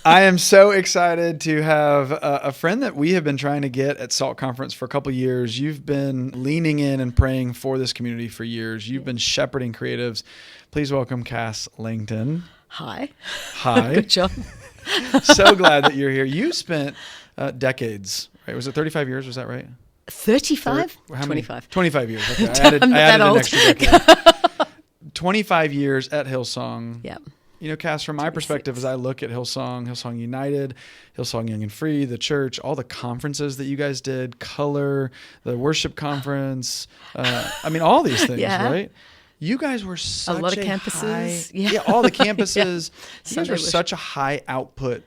I am so excited to have a friend that we have been trying to get at SALT Conference for a couple of years. You've been leaning in and praying for this community for years. You've been shepherding creatives. Please welcome Cass Langton. Hi. Hi. Good job. So glad that you're here. You spent decades, right? Was it 35 years? Was that right? 35? 25. 25 years. Okay. I'm I added that an old. extra decade. 25 years at Hillsong. Yeah. You know, Cass, from my perspective, as I look at Hillsong United, Hillsong Young and Free, the church, all the conferences that you guys did, Color, the worship conference, all these things, right? You guys were such a lot of campuses. All the campuses. You guys Sunday were such a high output,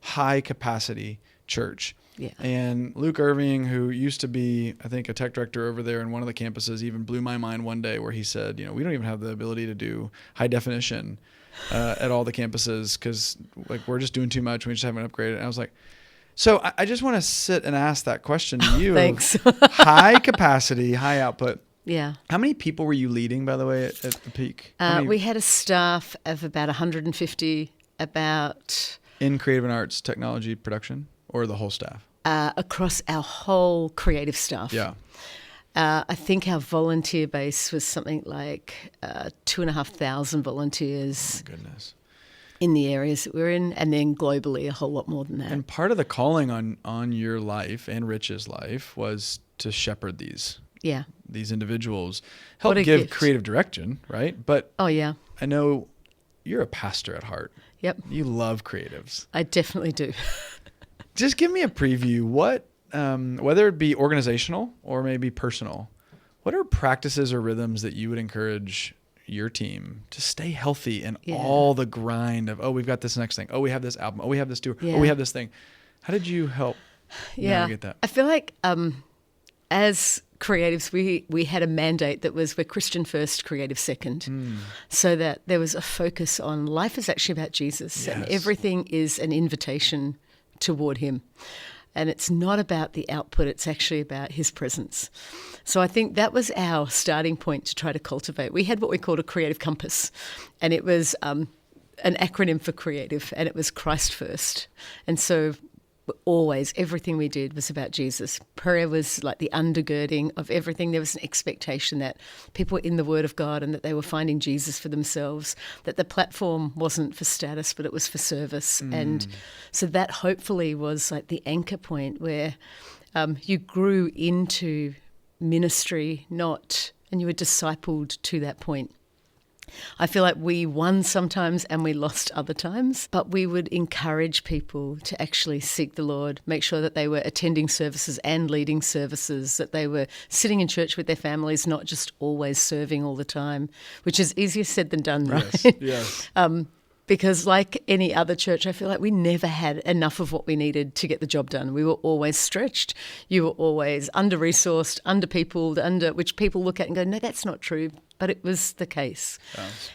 high capacity church. Yeah. And Luke Irving, who used to be, I think, a tech director over there in one of the campuses, even blew my mind one day where he said, we don't even have the ability to do high definition at all the campuses because we're just doing too much. We just haven't upgraded. And I was like, so I just want to sit and ask that question to you. Thanks. High capacity, high output. Yeah. How many people were you leading, by the way, at the peak? We had a staff of about 150, in creative and arts, technology, production, or the whole staff? Across our whole creative staff. Yeah. I think our volunteer base was something like 2,500 volunteers. Oh, my goodness. In the areas that we're in, and then globally a whole lot more than that. And part of the calling on your life and Rich's life was to shepherd these individuals, help give gift. Creative direction, right? But I know you're a pastor at heart. Yep. You love creatives. I definitely do. Just give me a preview. What, whether it be organizational or maybe personal, what are practices or rhythms that you would encourage your team to stay healthy in all the grind of, we've got this next thing. Oh, we have this album. Oh, we have this tour. Oh, we have this thing. How did you help navigate that? I feel like as creatives, we had a mandate that was we're Christian first, creative second. So that there was a focus on life is actually about Jesus and everything is an invitation toward him. And it's not about the output, it's actually about his presence. So I think that was our starting point to try to cultivate. We had what we called a creative compass, and it was an acronym for creative, and it was Christ first. And so always, everything we did was about Jesus. Prayer was like the undergirding of everything. There was an expectation that people were in the Word of God and that they were finding Jesus for themselves, that the platform wasn't for status, but it was for service. And so that hopefully was like the anchor point where you grew into ministry, and you were discipled to that point. I feel like we won sometimes and we lost other times, but we would encourage people to actually seek the Lord, make sure that they were attending services and leading services, that they were sitting in church with their families, not just always serving all the time, which is easier said than done, right? Yes. Because like any other church, I feel like we never had enough of what we needed to get the job done. We were always stretched. You were always under-resourced, under-peopled, which people look at and go, no, that's not true. But it was the case.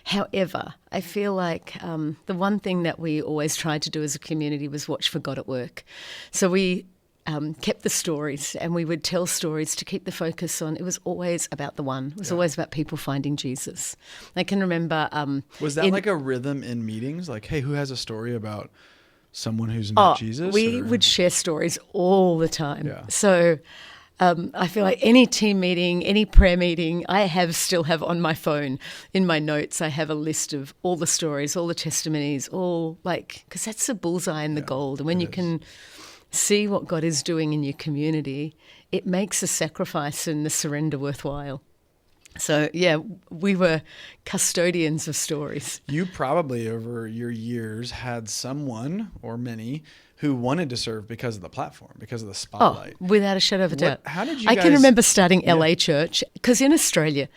However, I feel like the one thing that we always tried to do as a community was watch for God at work. So we kept the stories, and we would tell stories to keep the focus on. It was always about the one. It was always about people finding Jesus. I can remember. Was that like a rhythm in meetings? Like, hey, who has a story about someone who's met Jesus? We would share stories all the time. Yeah. So I feel like any team meeting, any prayer meeting, I still have on my phone, in my notes, I have a list of all the stories, all the testimonies, because that's the bullseye and the gold. And when you can see what God is doing in your community, it makes the sacrifice and the surrender worthwhile. So, we were custodians of stories. You probably, over your years, had someone or many who wanted to serve because of the platform, because of the spotlight. Oh, without a shadow of a doubt. How did you I guys... can remember starting LA Church, because in Australia,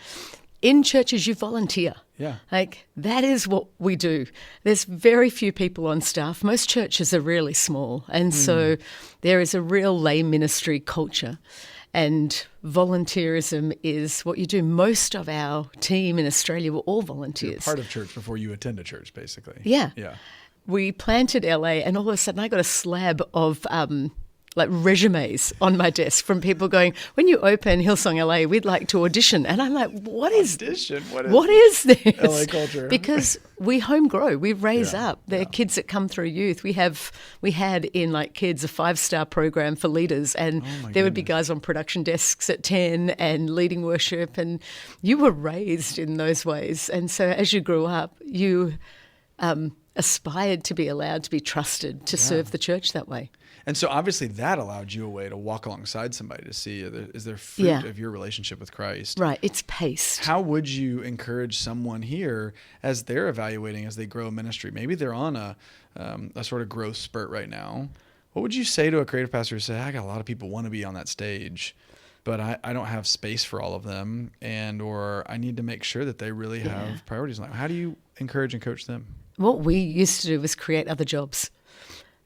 in churches you volunteer. Yeah. Like, that is what we do. There's very few people on staff. Most churches are really small. And so there is a real lay ministry culture. And volunteerism is what you do. Most of our team in Australia were all volunteers. You're part of church before you attend a church, basically. Yeah. Yeah. We planted LA, and all of a sudden I got a slab of like resumes on my desk from people going, when you open Hillsong LA, we'd like to audition. And I'm like, what is this? LA culture? Because we home grow, we raise up. They're kids that come through youth. We had in like kids a 5-star program for leaders, and there would be guys on production desks at 10 and leading worship, and you were raised in those ways. And so as you grew up, you aspired to be allowed to be trusted to serve the church that way. And so obviously that allowed you a way to walk alongside somebody to see, is there fruit of your relationship with Christ? Right. It's paced. How would you encourage someone here as they're evaluating, as they grow ministry? Maybe they're on a sort of growth spurt right now. What would you say to a creative pastor who say, I got a lot of people want to be on that stage, but I don't have space for all of them, or I need to make sure that they really have priorities in life. How do you encourage and coach them? What we used to do was create other jobs.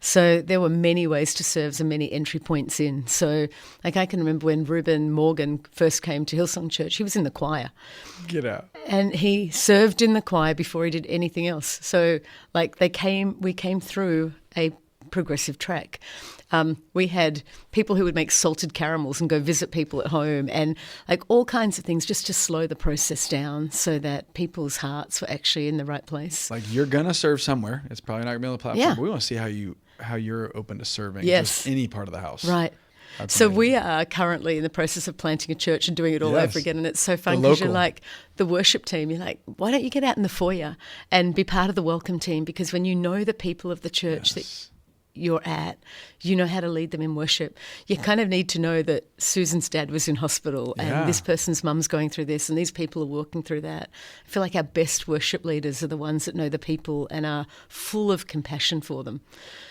So there were many ways to serve and many entry points in. So like I can remember when Reuben Morgan first came to Hillsong Church, he was in the choir. Get out. And he served in the choir before he did anything else. So like we came through a progressive track. We had people who would make salted caramels and go visit people at home, and like all kinds of things just to slow the process down so that people's hearts were actually in the right place. Like you're going to serve somewhere. It's probably not going to be on the platform, but we want to see how you're open to serving just any part of the house. Right. That's so amazing. we are currently in the process of planting a church and doing it all over again. And it's so fun because you're like the worship team. You're like, why don't you get out in the foyer and be part of the welcome team? Because when you know the people of the church that you're at, you know how to lead them in worship. You kind of need to know that Susan's dad was in hospital and this person's mum's going through this and these people are working through that. I feel like our best worship leaders are the ones that know the people and are full of compassion for them.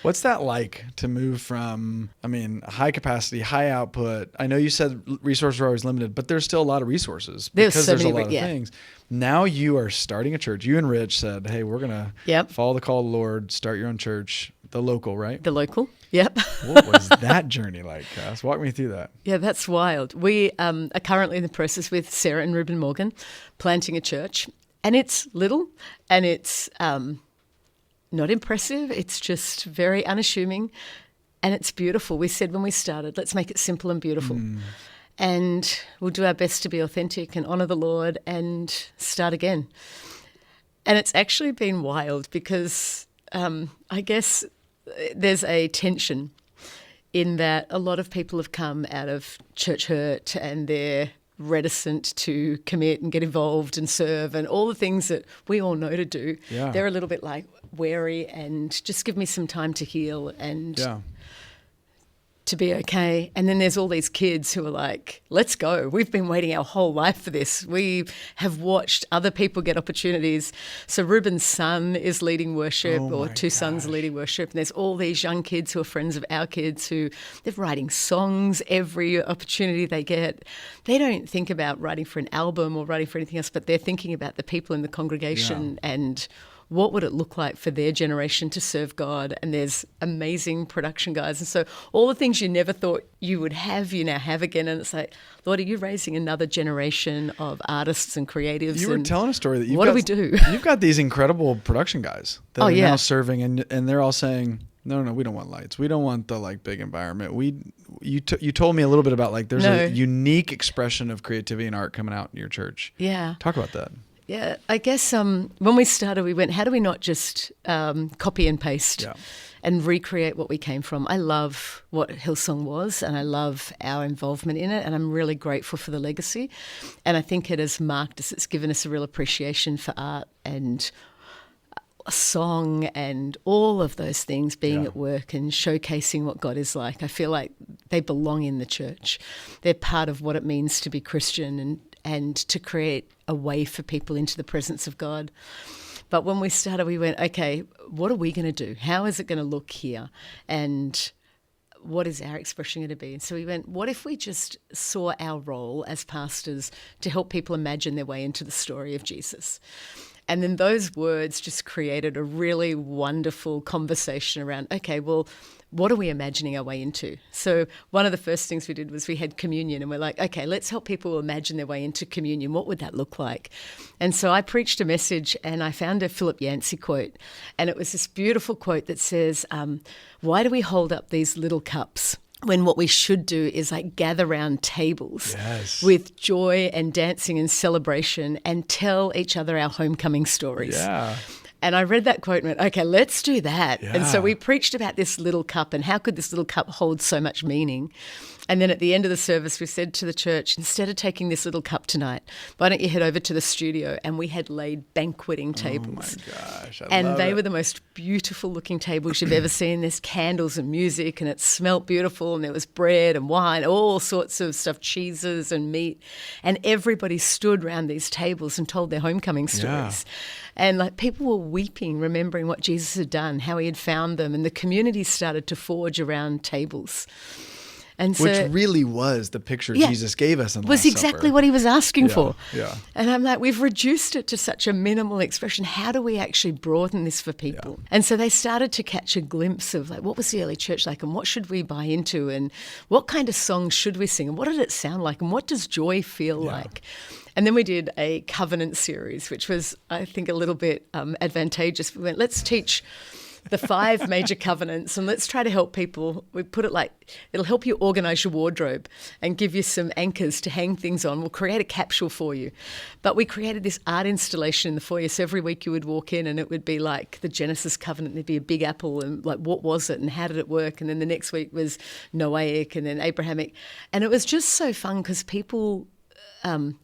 What's that like to move from, high capacity, high output? I know you said resources are always limited, but there's still a lot of resources because there's a lot of things. Now you are starting a church. You and Rich said, hey, we're going to follow the call of the Lord, start your own church. The local, right? The local, yep. What was that journey like, Cass? Walk me through that. Yeah, that's wild. We are currently in the process with Sarah and Reuben Morgan planting a church. And it's little and it's not impressive. It's just very unassuming and it's beautiful. We said when we started, let's make it simple and beautiful. And we'll do our best to be authentic and honour the Lord and start again. And it's actually been wild because I guess there's a tension in that a lot of people have come out of church hurt and they're reticent to commit and get involved and serve and all the things that we all know to do. Yeah. They're a little bit like wary and just give me some time to heal and to be okay. And then there's all these kids who are like, let's go. We've been waiting our whole life for this. We have watched other people get opportunities. So Reuben's son is leading worship two sons are leading worship. And there's all these young kids who are friends of our kids who they're writing songs every opportunity they get. They don't think about writing for an album or writing for anything else, but they're thinking about the people in the congregation and what would it look like for their generation to serve God? And there's amazing production guys. And so all the things you never thought you would have, you now have again. And it's like, Lord, are you raising another generation of artists and creatives? You were telling a story that what do we do? You've got these incredible production guys that are now serving and they're all saying, no, we don't want lights. We don't want the big environment. You told me a little bit about there's a unique expression of creativity and art coming out in your church. Yeah. Talk about that. Yeah, I guess when we started, we went, how do we not just copy and paste and recreate what we came from? I love what Hillsong was and I love our involvement in it and I'm really grateful for the legacy. And I think it has marked us, it's given us a real appreciation for art and a song and all of those things being at work and showcasing what God is like. I feel like they belong in the church. They're part of what it means to be Christian and to create a way for people into the presence of God. But when we started, we went, okay, what are we going to do? How is it going to look here? And what is our expression going to be? And so we went, what if we just saw our role as pastors to help people imagine their way into the story of Jesus? And then those words just created a really wonderful conversation around, okay, well, what are we imagining our way into? So one of the first things we did was we had communion and we're like, okay, let's help people imagine their way into communion. What would that look like? And so I preached a message and I found a Philip Yancey quote. And it was this beautiful quote that says, why do we hold up these little cups when what we should do is like gather round tables Yes. with joy and dancing and celebration and tell each other our homecoming stories. Yeah. And I read that quote and went, okay, let's do that. Yeah. And so we preached about this little cup and how could this little cup hold so much meaning. And then at the end of the service, we said to the church, instead of taking this little cup tonight, why don't you head over to the studio? And we had laid banqueting tables. Oh my gosh. And they were the most beautiful looking tables you've ever seen. There's candles and music and it smelt beautiful and there was bread and wine, all sorts of stuff, cheeses and meat. And everybody stood around these tables and told their homecoming stories. And like people were weeping, remembering what Jesus had done, how he had found them. And the community started to forge around tables. And so, which really was the picture Jesus gave us in the was Last exactly Supper. what he was asking for. Yeah. And I'm like, we've reduced it to such a minimal expression. How do we actually broaden this for people? And so they started to catch a glimpse of like, what was the early church like and what should we buy into and what kind of songs should we sing and what did it sound like and what does joy feel like? And then we did a covenant series, which was, I think, a little bit advantageous. We went, let's teach the 5 major covenants and let's try to help people. We put it like, it'll help you organize your wardrobe and give you some anchors to hang things on. We'll create a capsule for you. But we created this art installation in the foyer. So every week you would walk in and it would be like the Genesis covenant. There'd be a big apple and like, what was it and how did it work? And then the next week was Noahic and then Abrahamic. And it was just so fun because people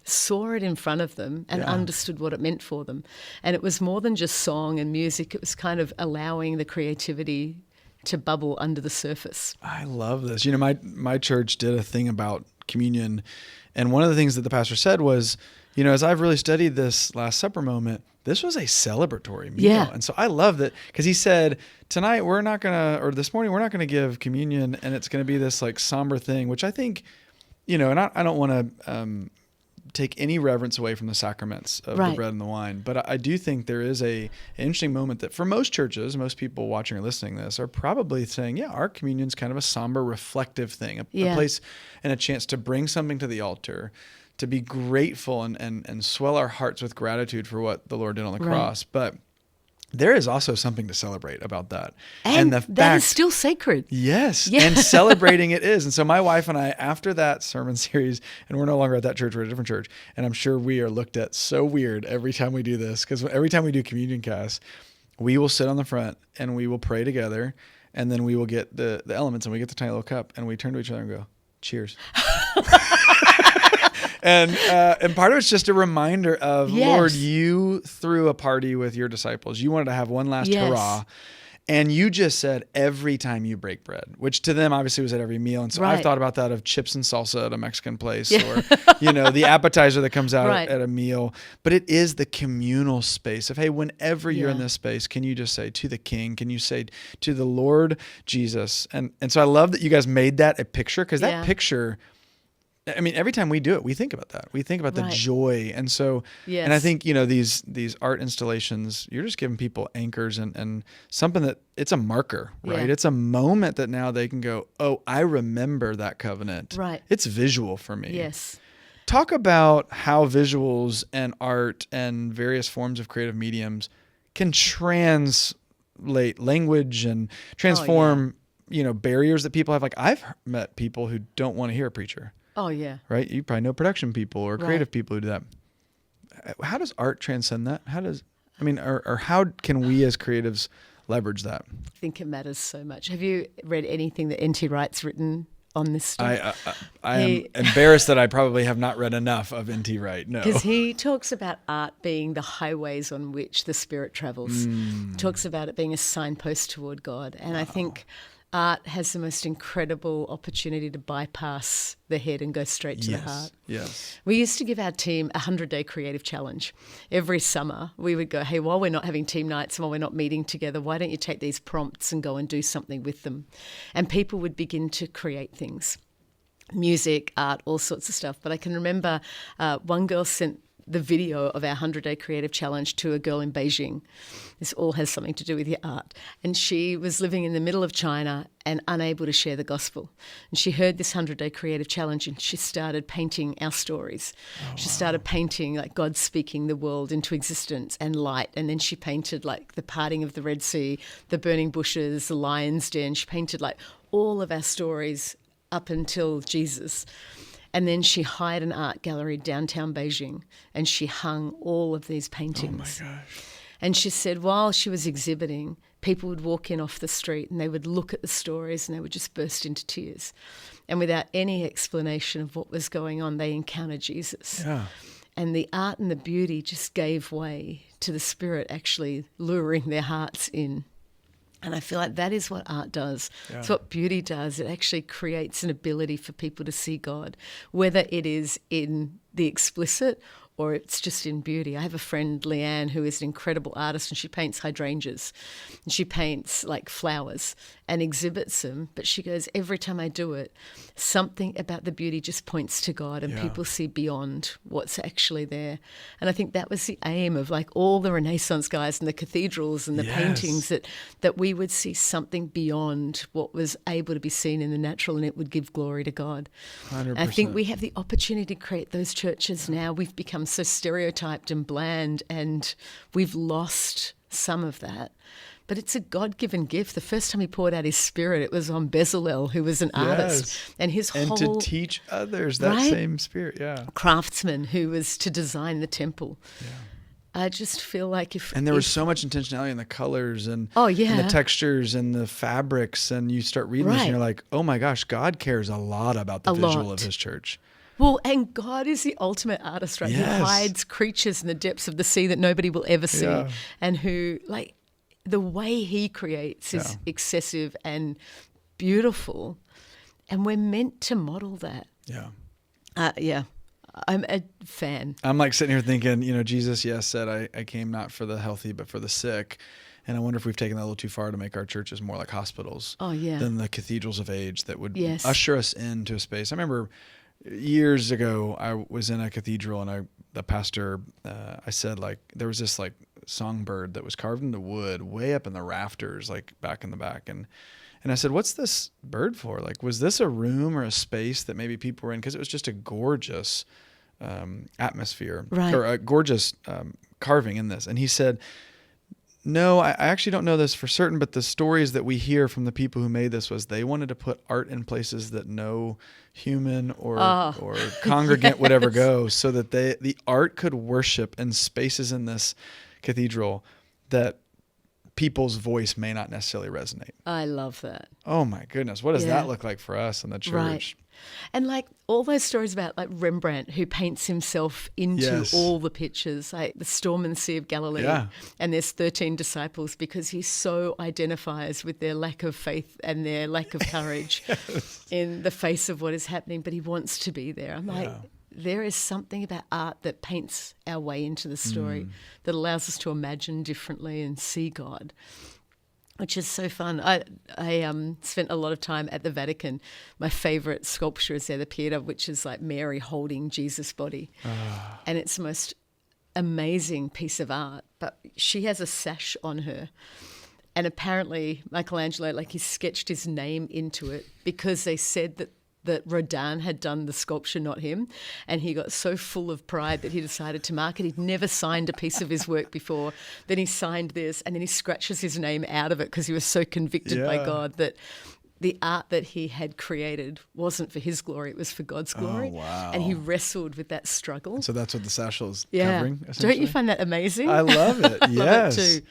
saw it in front of them and understood what it meant for them. And it was more than just song and music. It was kind of allowing the creativity to bubble under the surface. I love this. You know, my church did a thing about communion. And one of the things that the pastor said was, you know, as I've really studied this Last Supper moment, this was a celebratory meal. Yeah. And so I love that because he said, tonight we're not going to, or this morning we're not going to give communion and it's going to be this like somber thing, which I think, you know, and I don't want to take any reverence away from the sacraments of the bread and the wine. But I do think there is an interesting moment that for most churches, most people watching or listening to this are probably saying, yeah, our communion's kind of a somber, reflective thing, a place and a chance to bring something to the altar, to be grateful and swell our hearts with gratitude for what the Lord did on the cross. But there is also something to celebrate about that. And that is still sacred. Yes. Yeah. And celebrating it is. And so my wife and I, after that sermon series, and we're no longer at that church, we're at a different church. And I'm sure we are looked at so weird every time we do this. Because every time we do communion cast, we will sit on the front and we will pray together. And then we will get the elements and we get the tiny little cup and we turn to each other and go, cheers. And part of it's just a reminder of, Lord, you threw a party with your disciples. You wanted to have one last hurrah. And you just said every time you break bread, which to them obviously was at every meal. And so I've thought about that of chips and salsa at a Mexican place or, you know, the appetizer that comes out at a meal. But it is the communal space of, hey, whenever you're in this space, can you just say to the King, can you say to the Lord Jesus? And so I love that you guys made that a picture because that picture, I mean, every time we do it, we think about that. We think about the joy. And so, and I think, you know, these art installations, you're just giving people anchors and something that it's a marker, right? It's a moment that now they can go, oh, I remember that covenant. Right. It's visual for me. Yes. Talk about how visuals and art and various forms of creative mediums can translate language and transform, you know, barriers that people have. Like I've met people who don't want to hear a preacher. Oh, yeah. Right? You probably know production people or creative people who do that. How does art transcend that? Or how can we as creatives leverage that? I think it matters so much. Have you read anything that N.T. Wright's written on this stuff? I am embarrassed that I probably have not read enough of N.T. Wright. No. Because he talks about art being the highways on which the spirit travels. Talks about it being a signpost toward God. And I think art has the most incredible opportunity to bypass the head and go straight to the heart. Yes. We used to give our team a 100-day creative challenge. Every summer we would go, hey, while we're not having team nights and while we're not meeting together, why don't you take these prompts and go and do something with them? And people would begin to create things, music, art, all sorts of stuff. But I can remember one girl sent the video of our 100-day creative challenge to a girl in Beijing. This all has something to do with your art. And she was living in the middle of China and unable to share the gospel. And she heard this 100-day creative challenge and she started painting our stories. She started painting like God speaking the world into existence and light. And then she painted like the parting of the Red Sea, the burning bushes, the lion's den. She painted like all of our stories up until Jesus. And then she hired an art gallery downtown Beijing, and she hung all of these paintings. Oh my gosh. And she said while she was exhibiting, people would walk in off the street and they would look at the stories and they would just burst into tears. And without any explanation of what was going on, they encountered Jesus. Yeah. And the art and the beauty just gave way to the Spirit actually luring their hearts in. And I feel like that is what art does. Yeah. It's what beauty does. It actually creates an ability for people to see God, whether it is in the explicit or it's just in beauty. I have a friend, Leanne, who is an incredible artist, and she paints hydrangeas. And she paints like flowers and exhibits them. But she goes, every time I do it, something about the beauty just points to God, and people see beyond what's actually there. And I think that was the aim of like all the Renaissance guys and the cathedrals and the paintings, that we would see something beyond what was able to be seen in the natural, and it would give glory to God. 100%. I think we have the opportunity to create those churches now. We've become so stereotyped and bland, and we've lost some of that. But it's a God-given gift. The first time he poured out his Spirit, it was on Bezalel, who was an artist. And his and whole... to teach others that same Spirit, craftsman who was to design the temple. Yeah. I just feel like And there was so much intentionality in the colors and and the textures and the fabrics, and you start reading this and you're like, oh my gosh, God cares a lot about the visual of his church. Well, and God is the ultimate artist, right? Yes. He hides creatures in the depths of the sea that nobody will ever see. And who, like, the way he creates is excessive and beautiful. And we're meant to model that. Yeah. I'm a fan. I'm like sitting here thinking, Jesus, said, I came not for the healthy, but for the sick. And I wonder if we've taken that a little too far to make our churches more like hospitals than the cathedrals of age that would usher us into a space. I remember years ago, I was in a cathedral, and the pastor, I said, like, there was this like songbird that was carved into wood way up in the rafters, like back in the back. And I said, what's this bird for? Like, was this a room or a space that maybe people were in? Because it was just a gorgeous atmosphere, or a gorgeous carving in this. And he said, no, I actually don't know this for certain, but the stories that we hear from the people who made this was they wanted to put art in places that no human or congregant would ever go, so that the art could worship in spaces in this cathedral that people's voice may not necessarily resonate. I love that. Oh my goodness. What does that look like for us in the church? Right. And like all those stories about like Rembrandt, who paints himself into all the pictures, like the storm in the Sea of Galilee, and there's 13 disciples, because he so identifies with their lack of faith and their lack of courage in the face of what is happening, but he wants to be there. I'm like, there is something about art that paints our way into the story, that allows us to imagine differently and see God, which is so fun. I spent a lot of time at the Vatican. My favourite sculpture is there, the Pietà, which is like Mary holding Jesus' body. And it's the most amazing piece of art. But she has a sash on her. And apparently Michelangelo, like, he sketched his name into it because they said that Rodin had done the sculpture, not him. And he got so full of pride that he decided to mark it. He'd never signed a piece of his work before. Then he signed this, and then he scratches his name out of it because he was so convicted by God that the art that he had created wasn't for his glory, it was for God's glory. Oh, wow. And he wrestled with that struggle. And so that's what the satchel is covering, essentially? Don't you find that amazing? I love it. Yes. Love it too.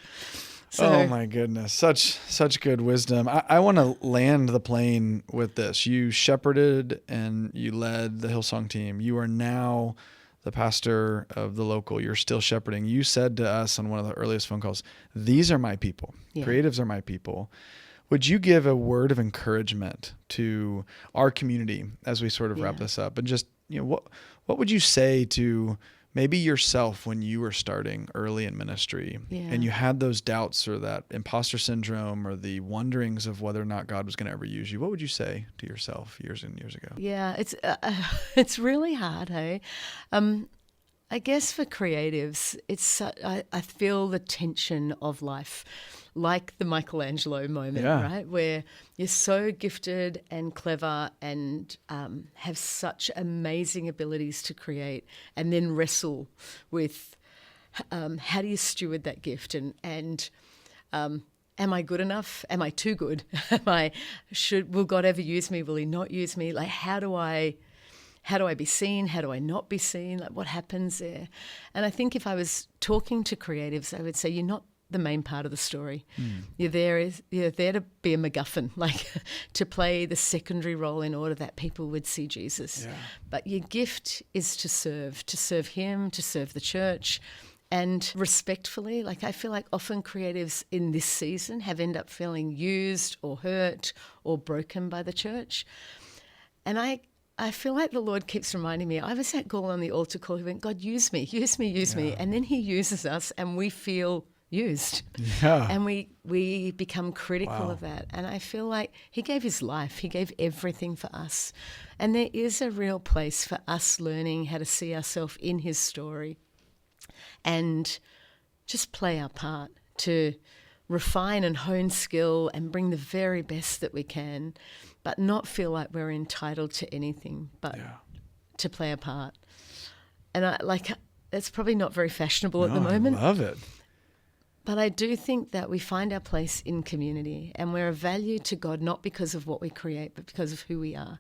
So, oh my goodness, such good wisdom. I want to land the plane with this. You shepherded and you led the Hillsong team. You are now the pastor of the local. You're still shepherding. You said to us on one of the earliest phone calls, these are my people. Creatives are my people. Would you give a word of encouragement to our community as we sort of wrap this up? And just, what would you say to maybe yourself when you were starting early in ministry and you had those doubts or that imposter syndrome or the wonderings of whether or not God was going to ever use you? What would you say to yourself years and years ago? Yeah, it's really hard, hey? I guess for creatives, I feel the tension of life, like the Michelangelo moment, right? Where you're so gifted and clever and have such amazing abilities to create, and then wrestle with how do you steward that gift and am I good enough? Am I too good? Will God ever use me? Will he not use me? Like, how do I be seen? How do I not be seen? Like, what happens there? And I think if I was talking to creatives, I would say, you're not the main part of the story. You're there to be a MacGuffin, like to play the secondary role in order that people would see Jesus. Yeah. But your gift is to serve him, to serve the church, and respectfully. Like, I feel like often creatives in this season have ended up feeling used or hurt or broken by the church. And I feel like the Lord keeps reminding me. I was at Gall on the altar call. He went, God, use me. And then he uses us and we feel used. Yeah. And we become critical Wow. of that. And I feel like he gave his life. He gave everything for us. And there is a real place for us learning how to see ourselves in his story and just play our part to refine and hone skill and bring the very best that we can, but not feel like we're entitled to anything, but to play a part. And it's probably not very fashionable at the moment. I love it. But I do think that we find our place in community, and we're of value to God not because of what we create, but because of who we are.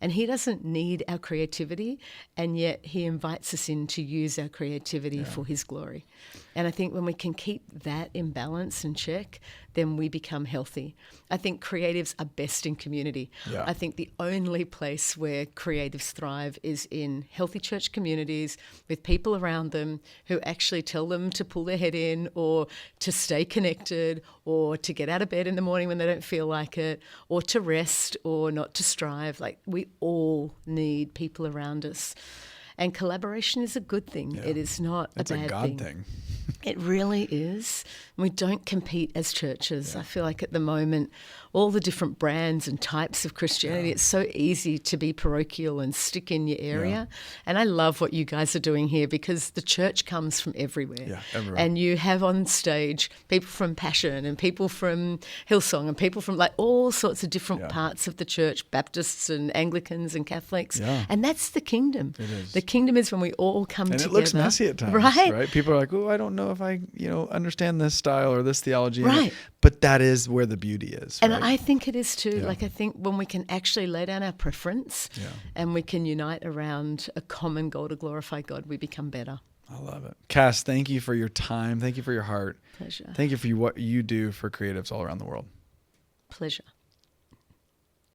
And he doesn't need our creativity, and yet he invites us in to use our creativity for his glory. And I think when we can keep that in balance and check, then we become healthy. I think creatives are best in community. Yeah. I think the only place where creatives thrive is in healthy church communities with people around them who actually tell them to pull their head in, or to stay connected, or to get out of bed in the morning when they don't feel like it, or to rest, or not to strive. Like, we all need people around us. And collaboration is a good thing. Yeah. It is not It's a bad a God thing. It really is. We don't compete as churches. I feel like at the moment, all the different brands and types of Christianity, it's so easy to be parochial and stick in your area. And I love what you guys are doing here, because the church comes from everywhere. Yeah, everywhere. And you have on stage people from Passion and people from Hillsong and people from like all sorts of different parts of the church, Baptists and Anglicans and Catholics. Yeah. And that's the kingdom. It is. The kingdom is when we all come And together. it looks messy at times, right? People are like, oh, I don't know if I, understand this style or this theology. Right. But that is where the beauty is. And right? I think it is too. Yeah. Like, I think when we can actually lay down our preference and we can unite around a common goal to glorify God, we become better. I love it. Cass, thank you for your time. Thank you for your heart. Pleasure. Thank you for what you do for creatives all around the world. Pleasure.